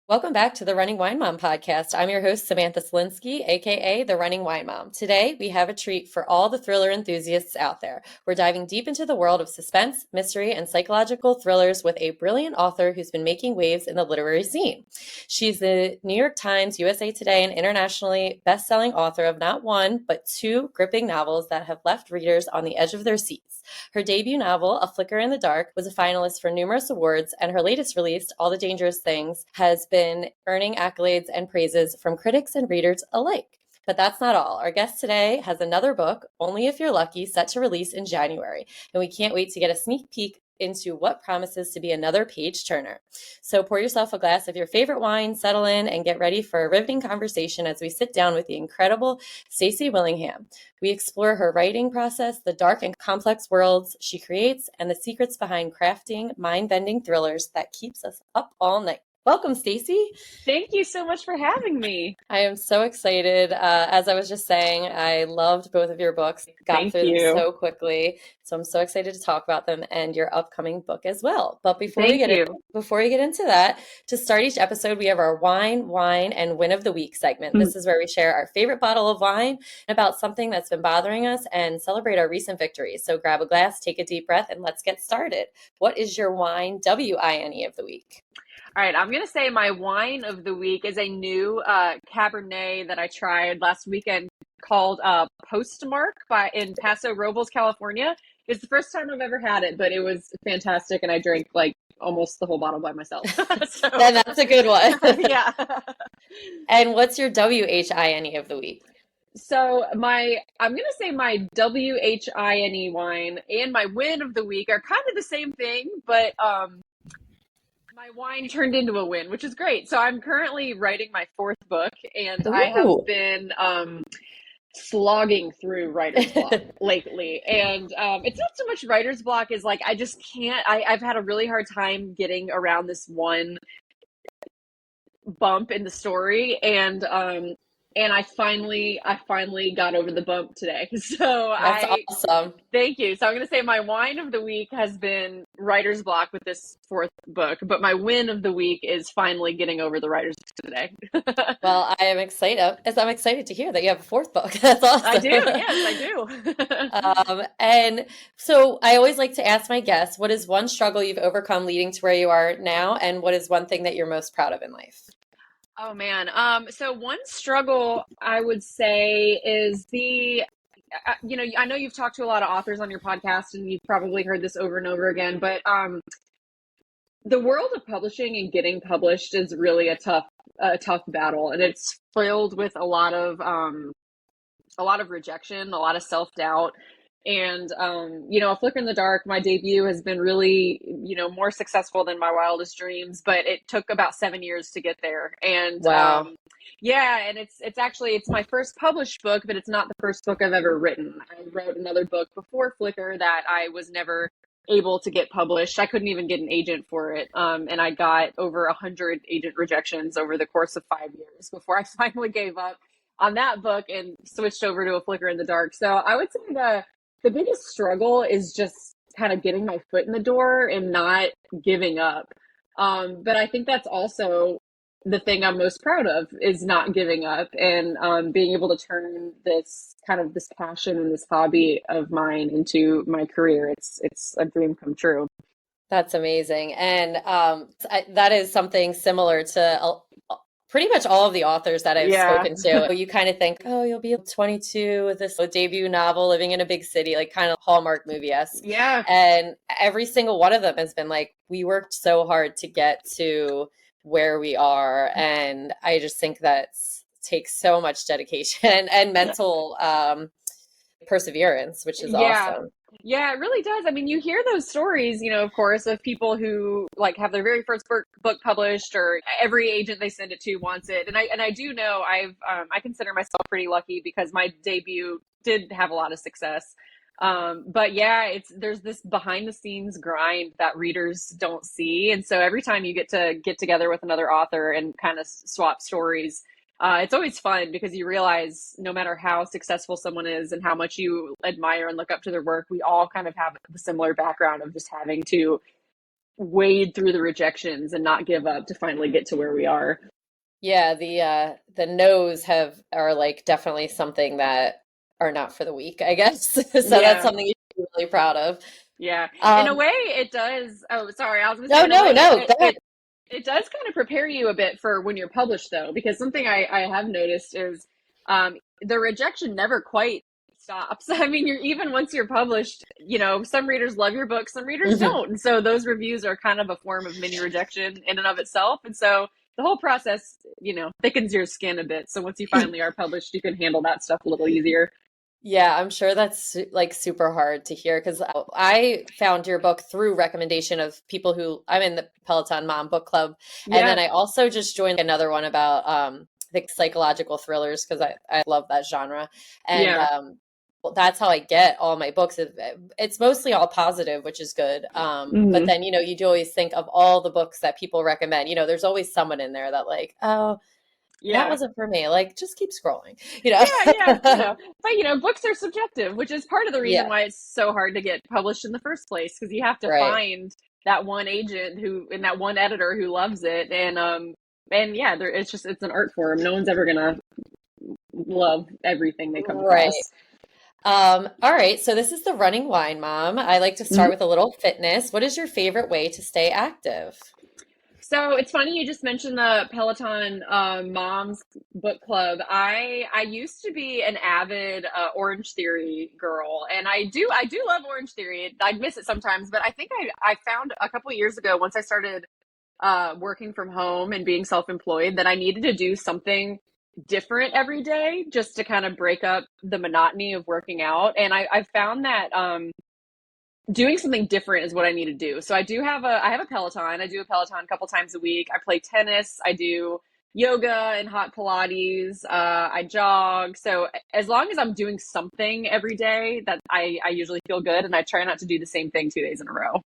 Welcome back to the Running Wine Mom podcast. I'm your host, Samantha Slinsky, aka the Running Wine Mom. Today, we have a treat for all the thriller enthusiasts out there. We're diving deep into the world of suspense, mystery, and psychological thrillers with a brilliant author who's been making waves in the literary scene. She's the New York Times, USA Today, and internationally best-selling author of not one, but two gripping novels that have left readers on the edge of their seats. Her debut novel, A Flicker in the Dark, was a finalist for numerous awards, and her latest release, All the Dangerous Things, has been earning accolades and praises from critics and readers alike. But that's not all. Our guest today has another book, Only If You're Lucky, set to release in January, and we can't wait to get a sneak peek into what promises to be another page turner. So pour yourself a glass of your favorite wine, settle in, and get ready for a riveting conversation as we sit down with the incredible Stacy Willingham. We explore her writing process, the dark and complex worlds she creates, and the secrets behind crafting mind-bending thrillers that keeps us up all night. Welcome, Stacy. Thank you so much for having me. I am so excited. As I was just saying, I loved both of your books. Got through them so quickly. So I'm so excited to talk about them and your upcoming book as well. But before we get into that, to start each episode, we have our wine, and win of the week segment. This is where we share our favorite bottle of wine about something that's been bothering us and celebrate our recent victories. So grab a glass, take a deep breath, and let's get started. What is your wine, WINE, of the week? All right, I'm going to say my wine of the week is a new Cabernet that I tried last weekend called Postmark in Paso Robles, California. It's the first time I've ever had it, but it was fantastic, and I drank like almost the whole bottle by myself. So, then that's a good one. Yeah. And what's your WHINE of the week? So I'm going to say my WHINE wine and my win of the week are kind of the same thing, but my wine turned into a win, which is great. So I'm currently writing my fourth book, and I have been slogging through writer's block lately. And it's not so much writer's block as like I just can't. I've had a really hard time getting around this one bump in the story, and I finally got over the bump today. So that's awesome. Thank you. So I'm going to say my wine of the week has been writer's block with this fourth book, but my win of the week is finally getting over the writer's block today. Well, I am excited. I'm excited to hear that you have a fourth book. That's awesome. I do. Yes, I do. And so I always like to ask my guests, what is one struggle you've overcome leading to where you are now? And what is one thing that you're most proud of in life? Oh, man. So one struggle I would say is I know you've talked to a lot of authors on your podcast, and you've probably heard this over and over again, but the world of publishing and getting published is really a tough battle, and it's filled with a lot of rejection, a lot of self-doubt. And, A Flicker in the Dark, my debut has been really, more successful than my wildest dreams, but it took about 7 years to get there. And, wow. And it's my first published book, but it's not the first book I've ever written. I wrote another book before Flicker that I was never able to get published. I couldn't even get an agent for it. And I got over 100 agent rejections over the course of 5 years before I finally gave up on that book and switched over to A Flicker in the Dark. So I would say the biggest struggle is just kind of getting my foot in the door and not giving up. But I think that's also the thing I'm most proud of, is not giving up and being able to turn this passion and this hobby of mine into my career. It's a dream come true. That's amazing. And that is something similar to pretty much all of the authors that I've spoken to. You kind of think, oh, you'll be 22 with this debut novel, living in a big city, like kind of Hallmark movie-esque. Yeah. And every single one of them has been like, we worked so hard to get to where we are. And I just think that takes so much dedication and mental perseverance, which is awesome. Yeah, it really does. I mean, you hear those stories, of course, of people who like have their very first book published, or every agent they send it to wants it. And I do know I consider myself pretty lucky because my debut did have a lot of success. But yeah, there's this behind the scenes grind that readers don't see. And so every time you get together with another author and kind of swap stories, it's always fun because you realize no matter how successful someone is and how much you admire and look up to their work, we all kind of have the similar background of just having to wade through the rejections and not give up to finally get to where we are. Yeah, the no's are like definitely something that are not for the weak, I guess. So that's Yeah. something you should be really proud of. Yeah. In a Um, way, it does. Oh, sorry. I was going to say, no, in a no, way, no, go ahead. it does kind of prepare you a bit for when you're published, though, because something I have noticed is the rejection never quite stops. I mean, you're even once you're published, some readers love your book, some readers Mhm. don't. And so those reviews are kind of a form of mini rejection in and of itself. And so the whole process, thickens your skin a bit. So once you finally are published, you can handle that stuff a little easier. Yeah, I'm sure that's like super hard to hear because I found your book through recommendation of people who I'm in the Peloton Mom Book Club. And then Yeah. I also just joined another one about I think psychological thrillers because I love that genre. And Yeah. well, that's how I get all my books. It's mostly all positive, which is good. But Hmm. then, you do always think of all the books that people recommend. There's always someone in there that like, oh, that Yeah. wasn't for me. Like, just keep scrolling, Yeah, yeah, but books are subjective, which is part of the reason Yeah, why it's so hard to get published in the first place, because you have to right. find that one agent who and that one editor who loves it, and yeah, it's an art form. No one's ever gonna love everything they come Right. across. All right. So this is the running wine mom. I like to start Mhm. with a little fitness. What is your favorite way to stay active? So it's funny you just mentioned the Peloton Moms Book Club. I used to be an avid Orange Theory girl, and I do love Orange Theory. I'd miss it sometimes, but I think I found a couple of years ago once I started working from home and being self-employed that I needed to do something different every day just to kind of break up the monotony of working out. And I found that doing something different is what I need to do. So I have a Peloton. I do a Peloton a couple times a week. I play tennis. I do yoga and hot Pilates. I jog. So as long as I'm doing something every day, that I usually feel good, and I try not to do the same thing 2 days in a row.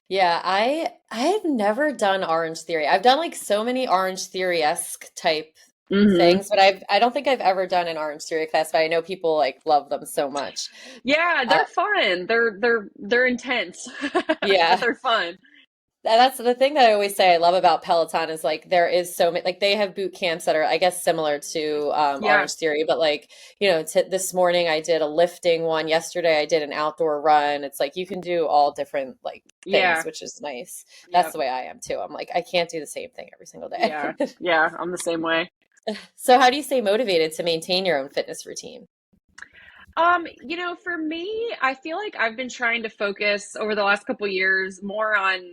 Yeah, I've never done Orange Theory. I've done like so many Orange Theory-esque type Hmm. things, but I don't think I've ever done an Orange Theory class, but I know people like love them so much. Yeah, Uh, they're fun. They're intense, but yeah. they're fun. That's the thing that I always say I love about Peloton is like there is so many like they have boot camps that are I guess similar to Yeah, Orange Theory, but like this morning I did a lifting one. Yesterday I did an outdoor run. It's like you can do all different like things, yeah, which is nice. That's yeah, the way I am too. I'm like I can't do the same thing every single day. yeah, yeah. I'm the same way. So how do you stay motivated to maintain your own fitness routine? For me, I feel like I've been trying to focus over the last couple years more on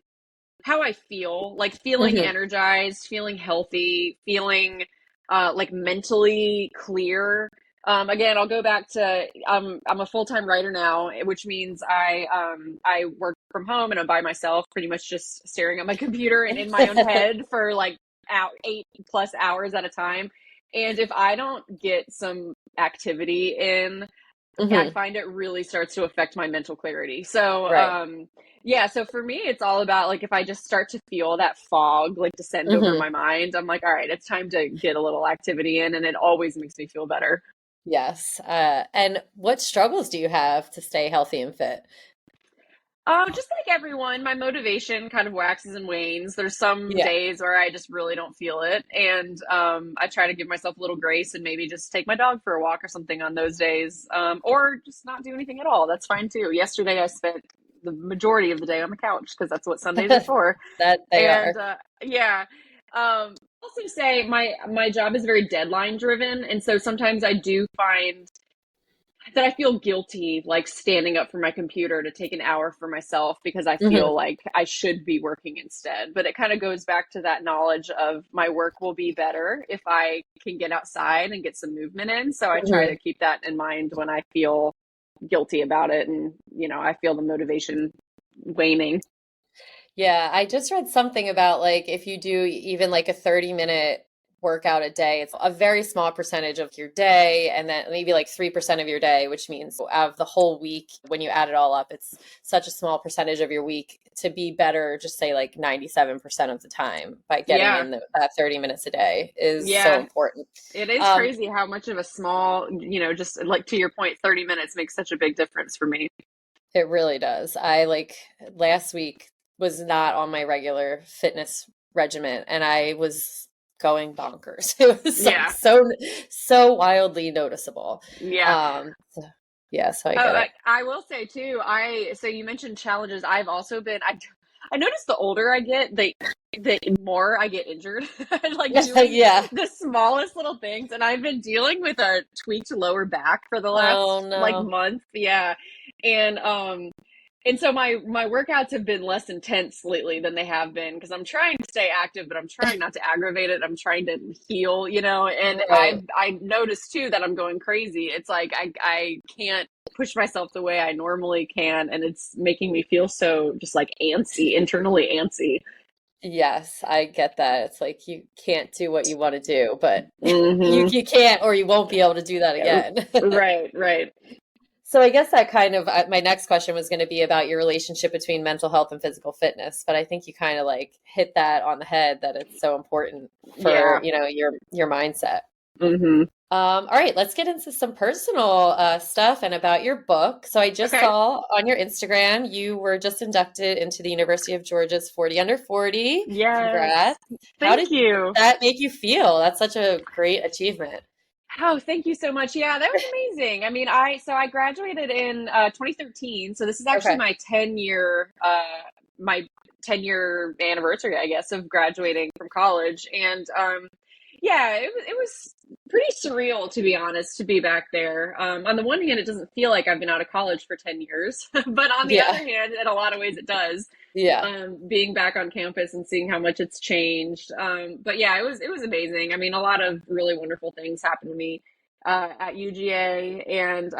how I feel, like feeling Hmm. energized, feeling healthy, feeling like mentally clear. Again, I'll go back to I'm a full-time writer now, which means I work from home and I'm by myself, pretty much just staring at my computer and in my own head for like 8+ hours at a time. And if I don't get some activity in, I Hmm. find it really starts to affect my mental clarity. So, Right. yeah, so for me, it's all about like if I just start to feel that fog like descend over Hmm. my mind, I'm like, all right, it's time to get a little activity in, and it always makes me feel better. Yes. And what struggles do you have to stay healthy and fit? Just like everyone, my motivation kind of waxes and wanes. There's some Yeah. days where I just really don't feel it, and I try to give myself a little grace and maybe just take my dog for a walk or something on those days, or just not do anything at all. That's fine too. Yesterday, I spent the majority of the day on the couch because that's what Sundays are for. That they And are. yeah, I'll also say my job is very deadline driven, and so sometimes I do find that I feel guilty, like standing up from my computer to take an hour for myself because I Hmm. feel like I should be working instead. But it kind of goes back to that knowledge of my work will be better if I can get outside and get some movement in. So I try to Hmm. keep that in mind when I feel guilty about it, and I feel the motivation waning. Yeah, I just read something about like if you do even like a 30-minute workout a day, it's a very small percentage of your day, and then maybe like 3% of your day, which means out of the whole week, when you add it all up, it's such a small percentage of your week to be better, just say like 97% of the time by getting Yeah. in that 30 minutes a day is so Yeah. important. It is Um, crazy how much of a small, just like to your point, 30 minutes makes such a big difference for me. It really does. I like last week. was not on my regular fitness regimen, and I was going bonkers. It was like Yeah. so wildly noticeable. Yeah. So, yeah, so I Oh, get it. I will say too, so you mentioned challenges. I've also been, I notice the older I get, the more I get injured, like doing Yeah. the smallest little things. And I've been dealing with a tweaked lower back for the Oh last like no. month. Yeah. And, so my workouts have been less intense lately than they have been because I'm trying to stay active, but I'm trying not to aggravate it. I'm trying to heal, and Right. I've noticed too that I'm going crazy. It's like I can't push myself the way I normally can, and it's making me feel so just like antsy, internally antsy. Yes, I get that. It's like you can't do what you want to do, but Mm-hmm. you can't, or you won't be able to do that again. Right, right. So I guess that kind of my next question was going to be about your relationship between mental health and physical fitness, but I think you kind of like hit that on the head that it's so important for, Yeah. your mindset. Mm-hmm. All right, let's get into some personal stuff and about your book. So I just Okay. saw on your Instagram you were just inducted into the University of Georgia's 40 Under 40. Yes. Congrats. How Thank did you. that make you feel? That's such a great achievement. Oh, thank you so much. Yeah, that was amazing. I mean, I graduated in 2013, so this is actually Okay. my 10-year anniversary, I guess, of graduating from college. And yeah, it was pretty surreal, to be honest, to be back there. On the one hand, it doesn't feel like I've been out of college for 10 years, but on the other Yeah. hand, in a lot of ways, it does. Yeah. Being back on campus and seeing how much it's changed. But yeah, it was amazing. I mean, a lot of really wonderful things happened to me at UGA, and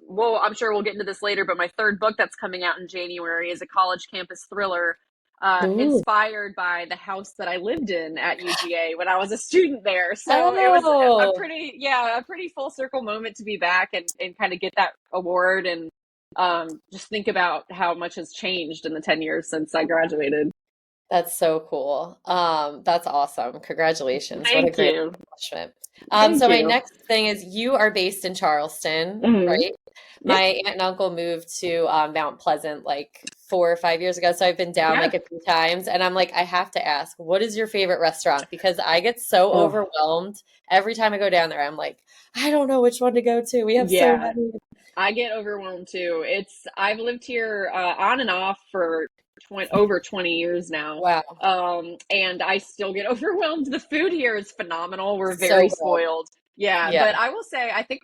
well, I'm sure we'll get into this later. But my third book that's coming out in January is a college campus thriller. Ooh. Inspired by the house that I lived in at UGA when I was a student there. So it was Oh, a pretty full circle moment to be back and kind of get that award and just think about how much has changed in the 10 years since I graduated. that's so cool. That's awesome. Congratulations. What a Thank great you. accomplishment. Thank So my you. next thing is you are based in Charleston, Hmm. right? Yep. My aunt and uncle moved to Mount Pleasant like 4 or 5 years ago. So I've been down Yeah. like a few times and I'm like, I have to ask, what is your favorite restaurant? Because I get so Oh, overwhelmed every time I go down there. I'm like, I don't know which one to go to. We have so yeah. many. I get overwhelmed too. I've lived here on and off for over 20 years now. Wow. And I still get overwhelmed. The food here is phenomenal. We're So very good. spoiled. Yeah, Yeah. but I will say I think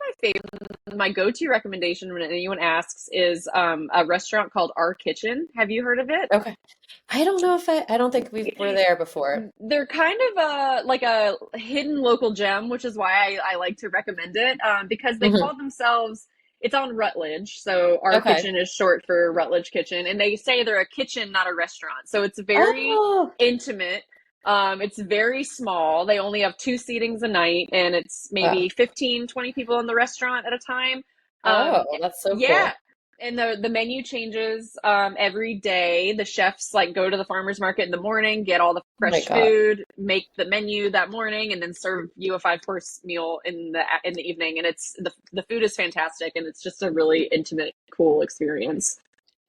my go-to recommendation when anyone asks is a restaurant called Our Kitchen. Have you heard of it? Okay. I don't know if I don't think we were there before. They're kind of like a hidden local gem, which is why I like to recommend it, because they Hmm. call themselves, it's on Rutledge. So Our Okay. Kitchen is short for Rutledge Kitchen. And they say they're a kitchen, not a restaurant. So it's very Oh, intimate. It's very small. They only have two seatings a night, and it's wow. maybe 15, 20 people in the restaurant at a time. Oh, Um, that's so yeah, cool. and the menu changes every day. The chefs like go to the farmers market in the morning, get all the Oh my fresh God. food, make the menu that morning, and then serve you a five-course meal in the evening. And it's the food is fantastic, and it's just a really intimate, cool experience.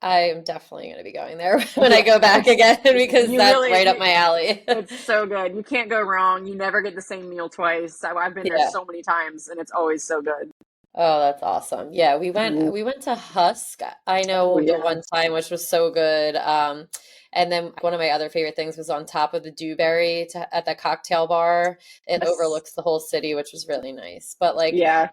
I am definitely going to be going there when I Yeah, go back it's again because you that's really right up my alley. it's so good. You can't go wrong. You never get the same meal twice. I've been there Yeah. so many times, and it's always so good. Oh, that's awesome. Yeah, we went Mhm. we went to Husk. I Oh know the yeah, one time, which was so good. And then one of my other favorite things was on top of the Dewberry at the cocktail bar. It yes, overlooks the whole city, which was really nice. But like yeah.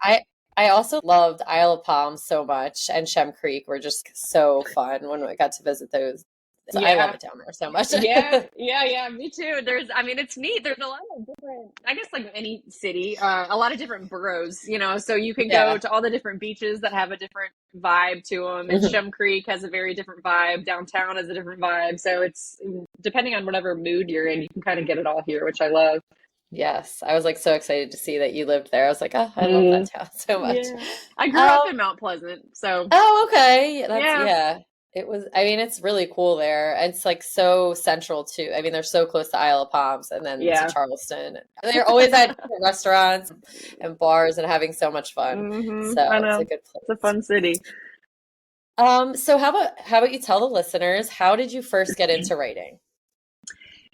I also loved Isle of Palms so much, and Shem Creek were just so fun when I got to visit those. So I love Yeah. it down there so much. Yeah, yeah, yeah, me too. I mean, it's neat. There's a lot of different, I guess, like any city, a lot of different boroughs, so you can go Yeah. to all the different beaches that have a different vibe to them. And Mhm. Shem Creek has a very different vibe. Downtown has a different vibe. So it's depending on whatever mood you're in, you can kind of get it all here, which I love. Yes, I was like so excited to see that you lived there. I was like, oh, I love that Mm, town so much. yeah. I grew up Um, in Mount Pleasant. So, oh, okay. yeah, Yeah. It was, I mean, it's really cool there. It's like so central to, I mean, they're so close to Isle of Palms and then to yeah. Charleston. They're always at different restaurants and bars and having so much fun. So I it's a know. good It's a place. fun city. So how about you tell the listeners, how did you first get into writing?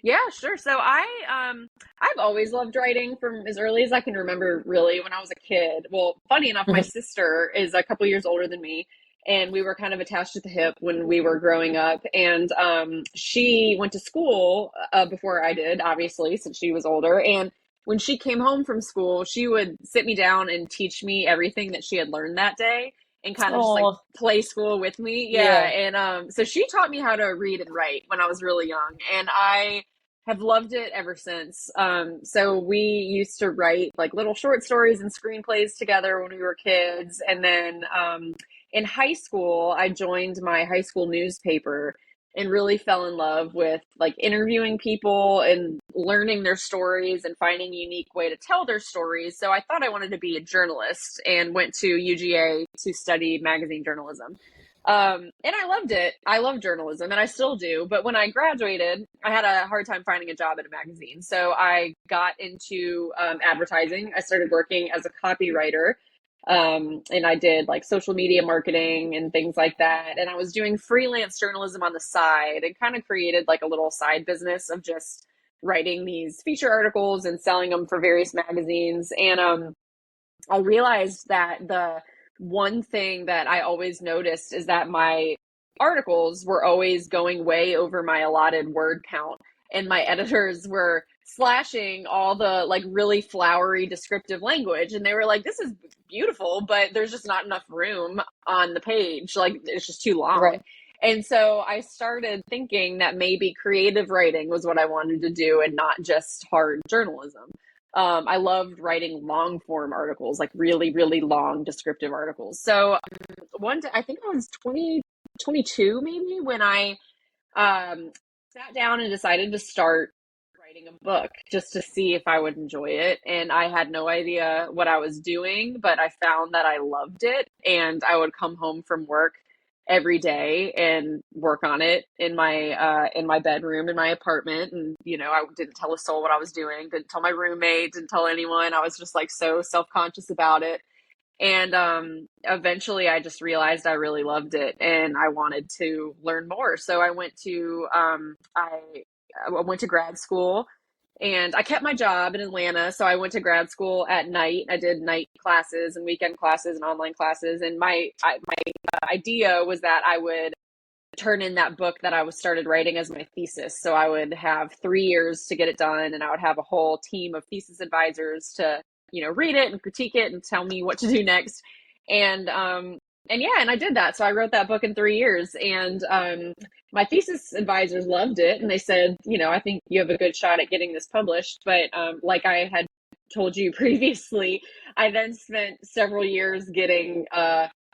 Yeah, sure. So I've always loved writing from as early as I can remember, really, when I was a kid. Well, funny enough, my sister is a couple years older than me, and we were kind of attached at the hip when we were growing up. And she went to school before I did, obviously, since she was older. And when she came home from school, she would sit me down and teach me everything that she had learned that day and kind of just like Oh, play school with me. Yeah. yeah. And so she taught me how to read and write when I was really young. And I have loved it ever since. So we used to write like little short stories and screenplays together when we were kids. And then in high school, I joined my high school newspaper and really fell in love with like interviewing people and learning their stories and finding a unique way to tell their stories. So I thought I wanted to be a journalist and went to UGA to study magazine journalism. And I loved it. I love journalism and I still do. But when I graduated, I had a hard time finding a job at a magazine. So I got into advertising. I started working as a copywriter. And I did like social media marketing and things like that. And I was doing freelance journalism on the side and kind of created like a little side business of just writing these feature articles and selling them for various magazines. And I realized that the one thing that I always noticed is that my articles were always going way over my allotted word count, and my editors were slashing all the like really flowery descriptive language, and they were like, this is beautiful, but there's just not enough room on the page, like it's just too long. Right. And so I started thinking that maybe creative writing was what I wanted to do and not just hard journalism. I loved writing long form articles, like really, really long descriptive articles. So one day, I think I was 22 maybe when I um, sat down and decided to start writing a book just to see if I would enjoy it. And I had no idea what I was doing, but I found that I loved it. And I would come home from work every day and work on it in my bedroom in my apartment. And I didn't tell a soul what I was doing, didn't tell my roommate, didn't tell anyone. I was just like so self-conscious about it. And eventually I just realized I really loved it and I wanted to learn more. So I went to grad school and I kept my job in Atlanta. So I went to grad school at night. I did night classes and weekend classes and online classes. And my idea was that I would turn in that book that I was started writing as my thesis. So I would have 3 years to get it done, and I would have a whole team of thesis advisors to, read it and critique it and tell me what to do next. And yeah, and I did that. So I wrote that book in 3 years, and my thesis advisors loved it, and they said, I think you have a good shot at getting this published. But like I had told you previously, I then spent several years getting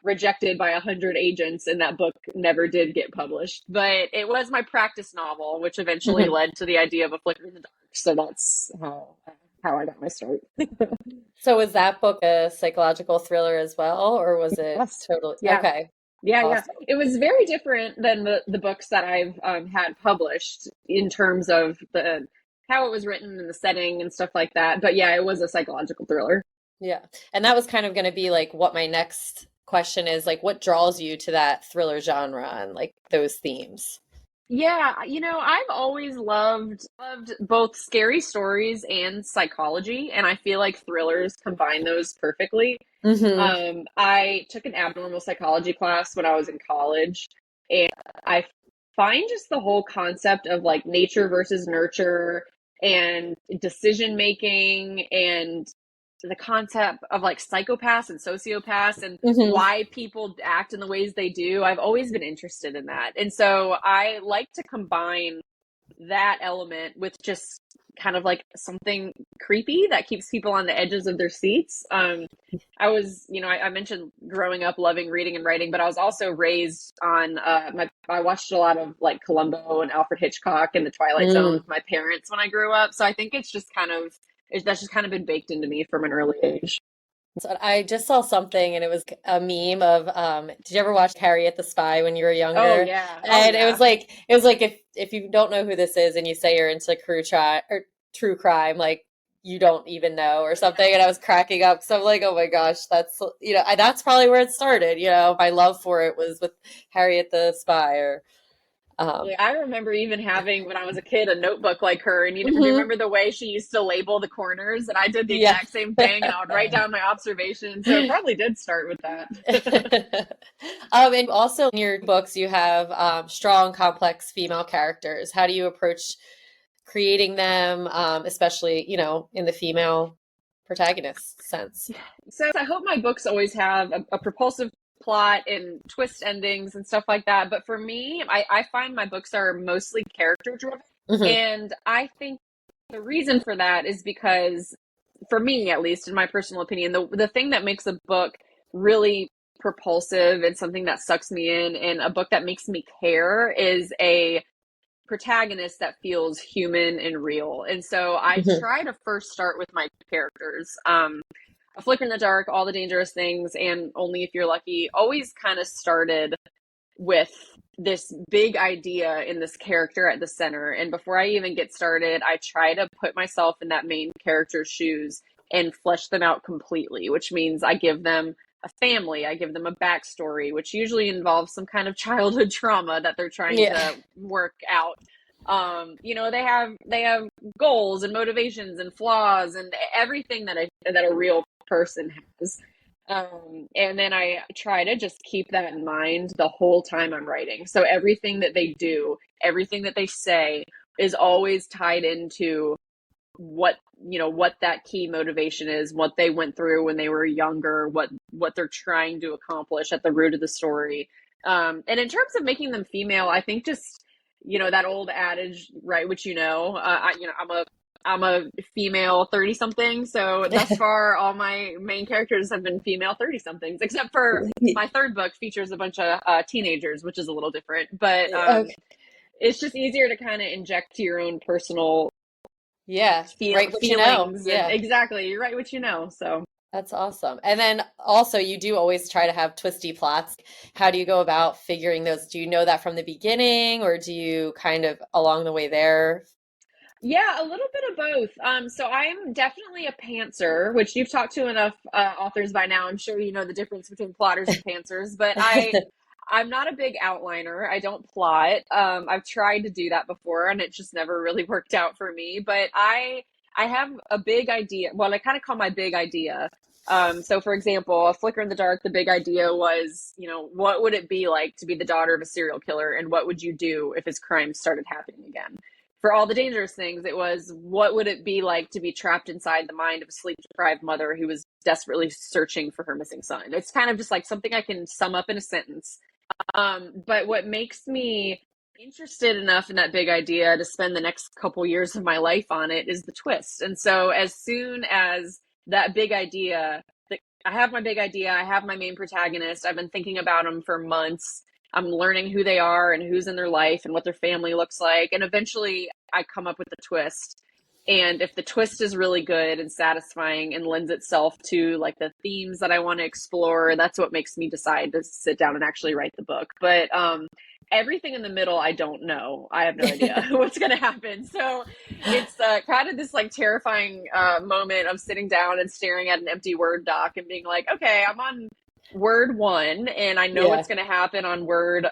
rejected by 100 agents, and that book never did get published. But it was my practice novel, which eventually led to the idea of A Flicker in the Dark. So that's how I got my start. So was that book a psychological thriller as well, or was it Yes. totally Yeah. okay? Yeah. Awesome. It was very different than the books that I've had published in terms of the how it was written and the setting and stuff like that. But yeah, it was a psychological thriller. Yeah. And that was kind of going to be like what my next question is, like what draws you to that thriller genre and like those themes? Yeah, I've always loved both scary stories and psychology, and I feel like thrillers combine those perfectly. Hmm. I took an abnormal psychology class when I was in college, and I find just the whole concept of like nature versus nurture and decision making and the concept of like psychopaths and sociopaths and Hmm. why people act in the ways they do. I've always been interested in that. And so I like to combine that element with just kind of like something creepy that keeps people on the edges of their seats. I was, I mentioned growing up loving reading and writing, but I was also raised on I watched a lot of like Columbo and Alfred Hitchcock and The Twilight Zone Mm. with my parents when I grew up. So I think that's just kind of been baked into me from an early age. So I just saw something and it was a meme of did you ever watch Harriet the Spy when you were Oh younger? yeah. Oh And yeah. it was like if you don't know who this is and you say you're into true crime, like you don't even know or something. And I was cracking up. So I'm like, oh my gosh, that's, that's probably where it started. My love for it was with Harriet the Spy or, Yeah, I remember even having, when I was a kid, a notebook like her. And do you mhm. remember the way she used to label the corners? And I did the Yeah. exact same thing, and I would write down my observations. So it probably did start with that. And also in your books, you have strong, complex female characters. How do you approach creating them, especially, in the female protagonist sense? So I hope my books always have a propulsive plot and twist endings and stuff like that. But for me, I find my books are mostly character driven. Hmm. And I think the reason for that is because, for me at least, in my personal opinion, the thing that makes a book really propulsive and something that sucks me in, and a book that makes me care, is a protagonist that feels human and real. And so I Hmm. try to first start with my characters. A Flicker in the Dark, All the Dangerous Things, and Only If You're Lucky always kind of started with this big idea in this character at the center. And before I even get started, I try to put myself in that main character's shoes and flesh them out completely, which means I give them a family, I give them a backstory, which usually involves some kind of childhood trauma that they're trying Yeah. to work out. They have goals and motivations and flaws and everything that a real person has. And then I try to just keep that in mind the whole time I'm writing. So everything that they do, everything that they say is always tied into what that key motivation is, what they went through when they were younger, what they're trying to accomplish at the root of the story. And in terms of making them female, I think just that old adage, right? Which I'm a female 30 something. So thus far, all my main characters have been female 30 somethings, except for my third book features a bunch of teenagers, which is a little different. But Okay. it's just easier to kind of inject your own personal Yeah. Right what you know. feelings, and Yeah. exactly, you're right what you know. So That's awesome. And then also, you do always try to have twisty plots. How do you go about figuring those? Do you know that from the beginning, or do you kind of along the way there? yeah, a little bit of both. So I'm definitely a pantser, which you've talked to enough authors by now. I'm sure you know the difference between plotters and pantsers, but I'm not a big outliner. I don't plot. I've tried to do that before, and it just never really worked out for me. But I have a big idea. Well, I kind of call my big idea. So for example, A Flicker in the Dark, the big idea was, what would it be like to be the daughter of a serial killer, and what would you do if his crimes started happening again? For All the Dangerous Things, it was, what would it be like to be trapped inside the mind of a sleep deprived mother who was desperately searching for her missing son? It's kind of just like something I can sum up in a sentence. But what makes me interested enough in that big idea to spend the next couple years of my life on it is the twist. And so as soon as that big idea, I have my big idea, I have my main protagonist, I've been thinking about them for months. I'm learning who they are and who's in their life and what their family looks like. And eventually I come up with the twist. And if the twist is really good and satisfying and lends itself to like the themes that I want to explore, that's what makes me decide to sit down and actually write the book. But everything in the middle, I don't know. I have no idea what's going to happen. So it's kind of this like terrifying moment of sitting down and staring at an empty Word doc and being like, okay, I'm on word one and I know Yeah. what's going to happen on word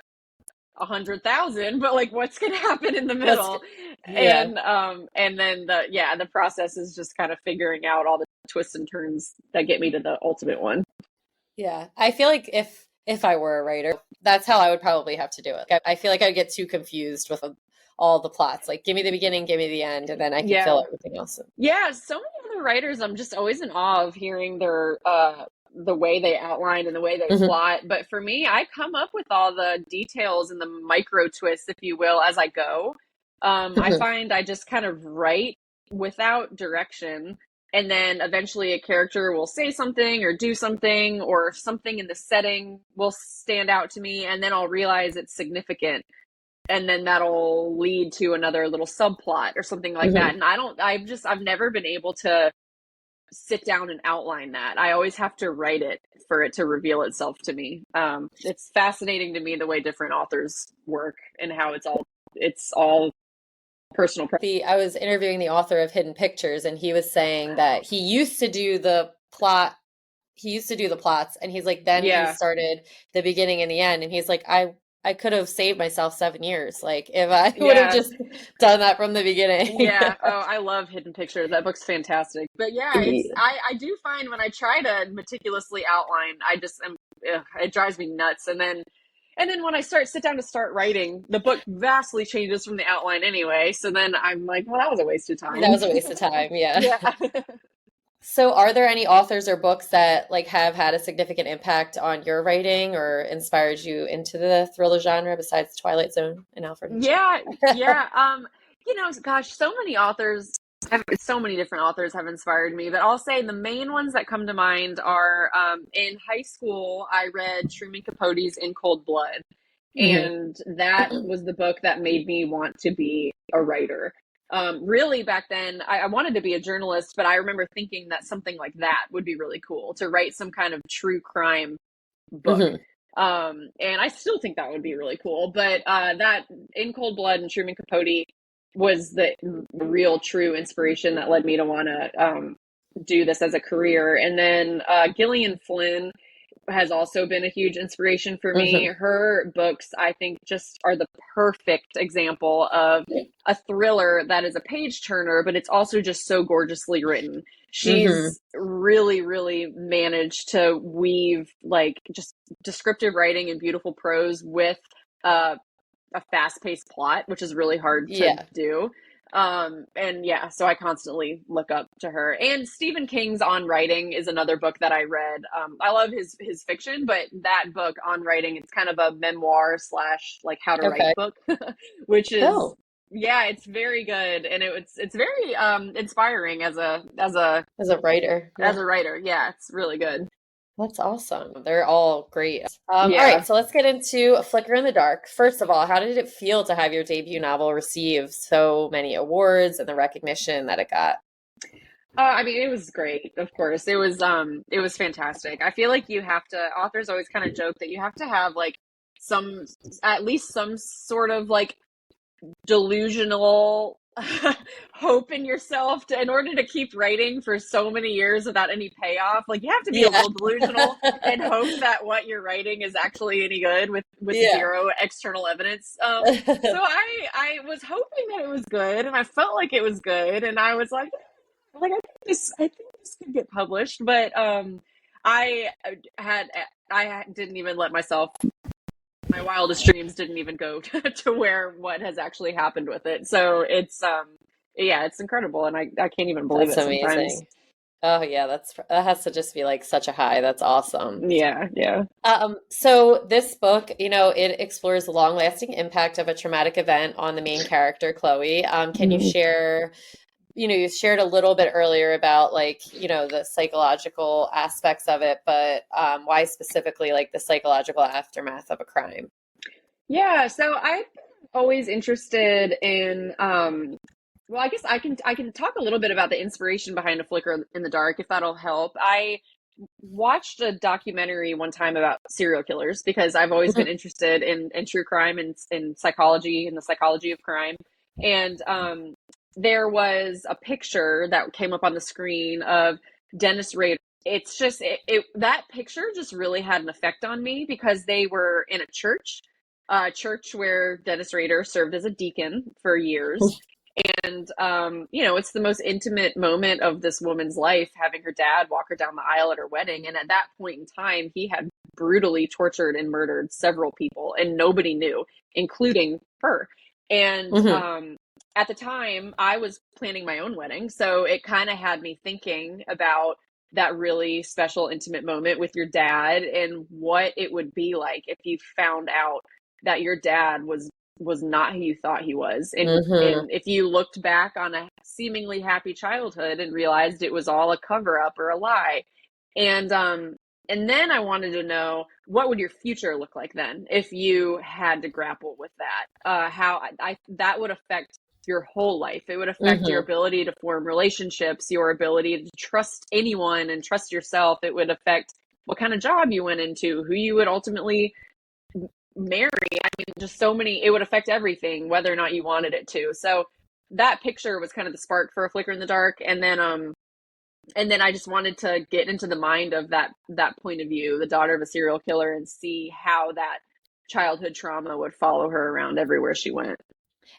100,000, but like what's going to happen in the What's middle? yeah. And then the process is just kind of figuring out all the twists and turns that get me to the ultimate one. Yeah. I feel like if I were a writer, that's how I would probably have to do it. I feel like I'd get too confused with all the plots. Like, give me the beginning, give me the end, and then I could fill Yeah. everything else in. Yeah, so many other writers, I'm just always in awe of hearing their the way they outline and the way they Mhm. plot. But for me, I come up with all the details and the micro twists, if you will, as I go. I Mhm. find I just kind of write without direction, and then eventually a character will say something or do something, or something in the setting will stand out to me, and then I'll realize it's significant, and then that'll lead to another little subplot or something like that. Mhm. And I've never been able to sit down and outline that. I always have to write it for it to reveal itself to me. It's fascinating to me the way different authors work and how it's all personal I was interviewing the author of Hidden Pictures, and he was saying that he used to do the plot. He used to do the plots, and he's like, then he started the beginning and the end, and he's like, I could have saved myself 7 years, like if I would have just done that from the beginning. Yeah. Oh, I love Hidden Pictures. That book's fantastic. But yeah, I do find when I try to meticulously outline, I just am, it drives me nuts. And then when I sit down to start writing, the book vastly changes from the outline anyway. So then I'm like, well, that was a waste of time. That was a waste of time. Yeah. Yeah. So are there any authors or books that like have had a significant impact on your writing or inspired you into the thriller genre besides Twilight Zone and Alfred? Yeah. Gosh, so many different authors have inspired me, but I'll say the main ones that come to mind are, in high school, I read Truman Capote's In Cold Blood. And that was the book that made me want to be a writer. Really back then, I wanted to be a journalist, but I remember thinking that something like that would be really cool, to write some kind of true crime book. And I still think that would be really cool. But that In Cold Blood and Truman Capote was the real true inspiration that led me to want to do this as a career. And then Gillian Flynn has also been a huge inspiration for me. Her books, I think, just are the perfect example of a thriller that is a page turner, but it's also just so gorgeously written. She's really, really managed to weave like just descriptive writing and beautiful prose with a fast-paced plot, which is really hard to do. So I constantly look up to her. And Stephen King's On Writing is another book that I read. I love his fiction, but that book On Writing, it's kind of a memoir / like how to write book, which is it's very good, and it's very inspiring as a writer. As a writer, yeah, it's really good. That's awesome. They're all great. All right, so let's get into A Flicker in the Dark. First of all, how did it feel to have your debut novel receive so many awards and the recognition that it got? I mean, it was great, of course. It was fantastic. I feel like authors always kind of joke that you have to have like at least some sort of like delusional hope in yourself in order to keep writing for so many years without any payoff. Like you have to be a little delusional and hope that what you're writing is actually any good with zero external evidence. So I was hoping that it was good, and I felt like it was good, and I was like I think this could get published, but I didn't even let myself. My wildest dreams didn't even go to where what has actually happened with it. So it's it's incredible, and I can't even believe it sometimes. Amazing. Oh yeah, that has to just be like such a high. That's awesome. Yeah. So this book, it explores the long-lasting impact of a traumatic event on the main character, Chloe. Can you share? You shared a little bit earlier about the psychological aspects of it, but why specifically like the psychological aftermath of a crime? Yeah, so I'm always interested in well, I guess I can talk a little bit about the inspiration behind A Flicker in the Dark, if that'll help. I watched a documentary one time about serial killers because I've always been interested in true crime and in psychology and the psychology of crime. And there was a picture that came up on the screen of Dennis Rader. It's just, that picture just really had an effect on me because they were in a church where Dennis Rader served as a deacon for years. And, it's the most intimate moment of this woman's life, having her dad walk her down the aisle at her wedding. And at that point in time, he had brutally tortured and murdered several people, and nobody knew, including her. And, at the time, I was planning my own wedding, so it kind of had me thinking about that really special, intimate moment with your dad and what it would be like if you found out that your dad was not who you thought he was. And if you looked back on a seemingly happy childhood and realized it was all a cover-up or a lie. And then I wanted to know, what would your future look like then if you had to grapple with that? How that would affect your whole life. It would affect your ability to form relationships, your ability to trust anyone and trust yourself. It would affect what kind of job you went into, who you would ultimately marry. I mean, just so many, it would affect everything, whether or not you wanted it to. So that picture was kind of the spark for A Flicker in the Dark. And then I just wanted to get into the mind of that point of view, the daughter of a serial killer, and see how that childhood trauma would follow her around everywhere she went.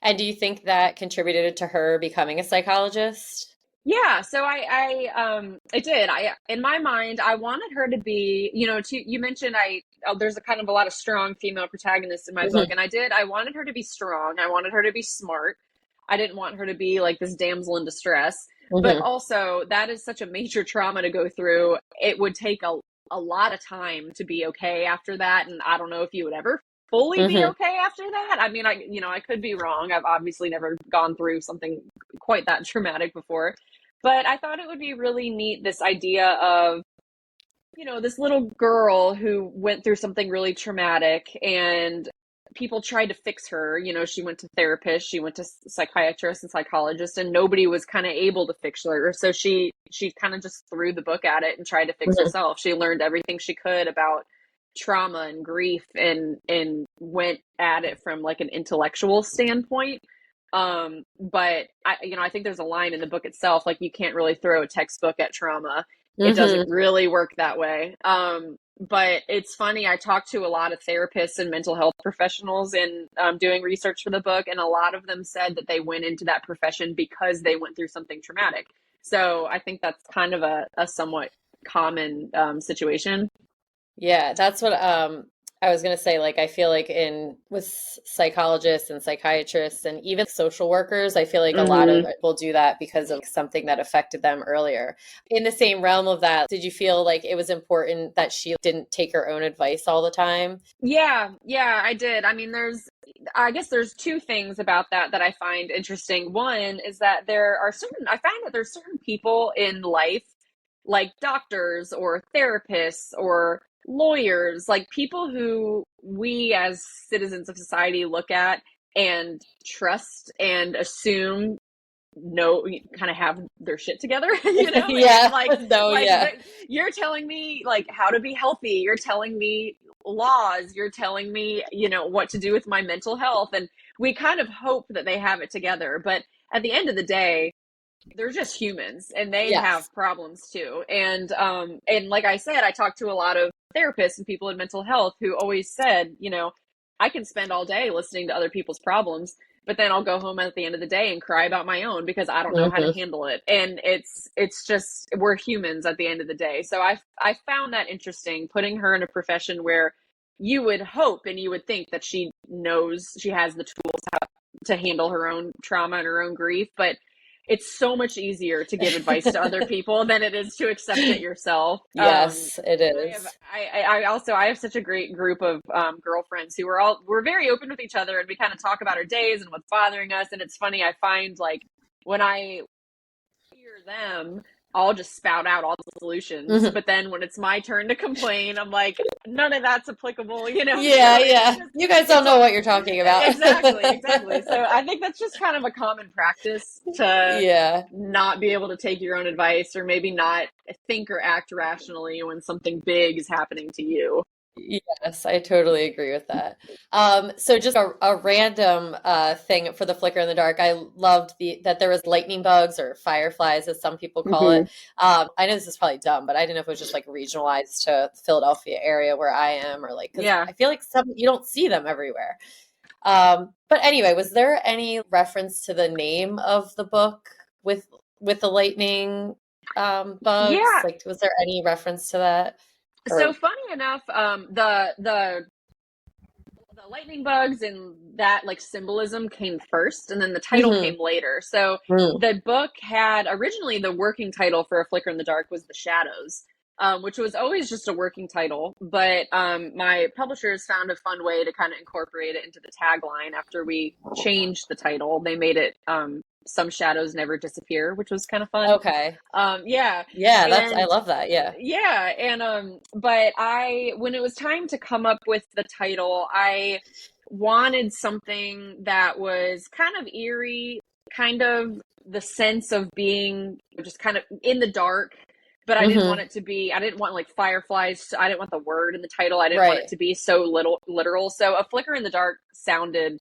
And do you think that contributed to her becoming a psychologist? Yeah, so it did. In my mind, I wanted her to be, you mentioned there's a kind of a lot of strong female protagonists in my book, Hmm. and I wanted her to be strong. I wanted her to be smart. I didn't want her to be like this damsel in distress. But Hmm. also, that is such a major trauma to go through. It would take a lot of time to be okay after that, and I don't know if you would ever fully be Hmm. okay after that. I mean, I could be wrong. I've obviously never gone through something quite that traumatic before. But I thought it would be really neat, this idea of, this little girl who went through something really traumatic and people tried to fix her. She went to therapists, she went to psychiatrists and psychologists, and nobody was kind of able to fix her. So she kind of just threw the book at it and tried to fix Hmm. herself. She learned everything she could about trauma and grief, and went at it from like an intellectual standpoint. But I think there's a line in the book itself, like, you can't really throw a textbook at trauma. It Hmm. doesn't really work that way. But it's funny, I talked to a lot of therapists and mental health professionals in doing research for the book, and a lot of them said that they went into that profession because they went through something traumatic. So I think that's kind of a somewhat common situation. Yeah, that's what I was gonna say. Like, I feel like in with psychologists and psychiatrists and even social workers, I feel like a lot of Hmm. people do that because of something that affected them earlier. In the same realm of that, did you feel like it was important that she didn't take her own advice all the time? Yeah, I did. I mean, I guess there's two things about that I find interesting. One is that I find that there's certain people in life, like doctors or therapists or lawyers, like people who we as citizens of society look at and trust and assume know, kind of have their shit together, and Yeah, no, yeah. you're telling me like how to be healthy, you're telling me laws, you're telling me, what to do with my mental health, and we kind of hope that they have it together, but at the end of the day, they're just humans and they Yes. have problems too. And like I said, I talked to a lot of therapists and people in mental health who always said, I can spend all day listening to other people's problems, but then I'll go home at the end of the day and cry about my own because I don't know how to Hmm. handle it. And it's just, we're humans at the end of the day. So I found that interesting, putting her in a profession where you would hope and you would think that she knows, she has the tools to handle her own trauma and her own grief, but it's so much easier to give advice to other people than it is to accept it yourself. Yes, it And I have, is. I have such a great group of girlfriends who we're very open with each other, and we kind of talk about our days and what's bothering us. And it's funny, I find like when I hear them, I'll just spout out all the solutions. Mhm. But then when it's my turn to complain, I'm like, none of that's applicable, Yeah, So yeah. You guys don't it's know what you're talking about. exactly. So I think that's just kind of a common practice to Yeah. not be able to take your own advice, or maybe not think or act rationally when something big is happening to you. Yes, I totally agree with that. So just a random thing for the Flicker in the Dark. I loved that there was lightning bugs or fireflies, as some people call it. Hmm. I know this is probably dumb, but I didn't know if it was just like regionalized to the Philadelphia area where I am, or like because Yeah. I feel like some you don't see them everywhere. But anyway, was there any reference to the name of the book with the lightning bugs? Yeah. Like, was there any reference to that? So Or funny enough, the lightning bugs and that like symbolism came first, and then the title came Mhm. later. So Mm. the book had originally, the working title for A Flicker in the Dark was The Shadows, which was always just a working title. But my publishers found a fun way to kind of incorporate it into the tagline. After we changed the title, they made it Some Shadows Never Disappear, which was kind of fun. Okay. Yeah. Yeah, I And love that. Yeah. yeah, and but when it was time to come up with the title, I wanted something that was kind of eerie, kind of the sense of being just kind of in the dark, but Hmm. I didn't want like fireflies, I didn't want the word in the title, I didn't want it Right. to be so little literal. So A Flicker in the Dark sounded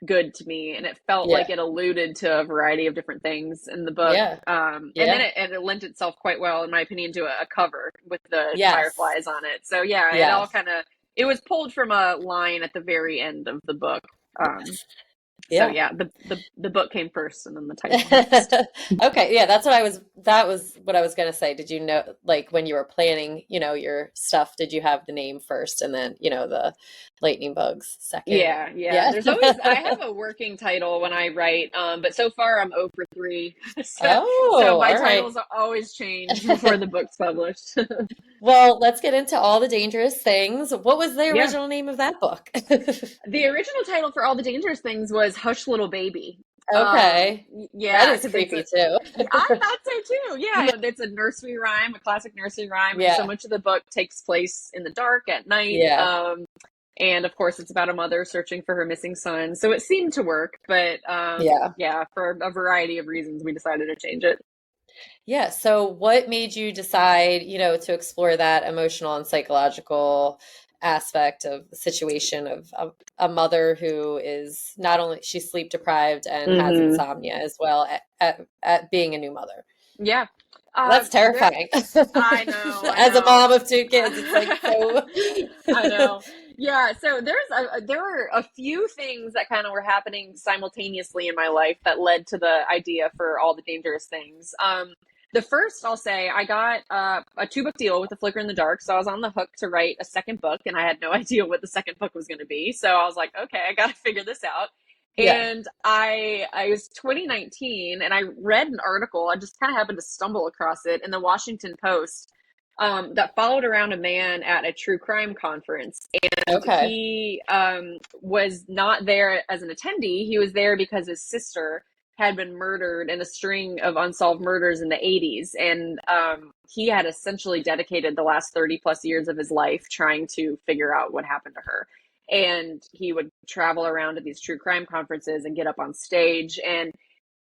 good to me, and it felt Yeah. like it alluded to a variety of different things in the book. Yeah. And Yeah. then it lent itself quite well, in my opinion, to a cover with the Yes. fireflies on it. So yeah, it all Yes. kind of, it was pulled from a line at the very end of the book. So Yeah. yeah, the book came first, and then the title next. Okay, yeah, that was what I was gonna say. Did you know, like when you were planning, your stuff, did you have the name first and then, the lightning bugs second? Yeah. Yeah. There's always, I have a working title when I write, but so far I'm 0 for 3. So Oh, my all right. titles always change before the book's published. Well, let's get into All the Dangerous Things. What was the Yeah. original name of that book? The original title for All the Dangerous Things was Hush Little Baby. Okay. That Yeah, is because it's creepy too. I thought so too. Yeah, it's a nursery rhyme, a classic nursery rhyme, and so Yeah. much of the book takes place in the dark at night. Yeah. And of course, it's about a mother searching for her missing son. So it seemed to work, but Yeah. yeah, for a variety of reasons, we decided to change it. Yeah. So what made you decide, to explore that emotional and psychological aspect of the situation of a mother who is not only she's sleep deprived and has Mm-hmm. insomnia as well at being a new mother. Yeah. That's terrifying. I know. As a mom of 2 kids, it's like so. I know. Yeah. So there were a few things that kind of were happening simultaneously in my life that led to the idea for All the Dangerous Things. The first, I'll say, I got a 2-book deal with the Flicker in the Dark, so I was on the hook to write a second book, and I had no idea what the second book was going to be. So I was like, okay, I got to figure this out. Yeah. And I was 2019, and I read an article. I just kind of happened to stumble across it in the Washington Post, that followed around a man at a true crime conference. And Okay. he was not there as an attendee. He was there because his sister had been murdered in a string of unsolved murders in the 80s. And he had essentially dedicated the last 30 plus years of his life trying to figure out what happened to her. And he would travel around to these true crime conferences and get up on stage. And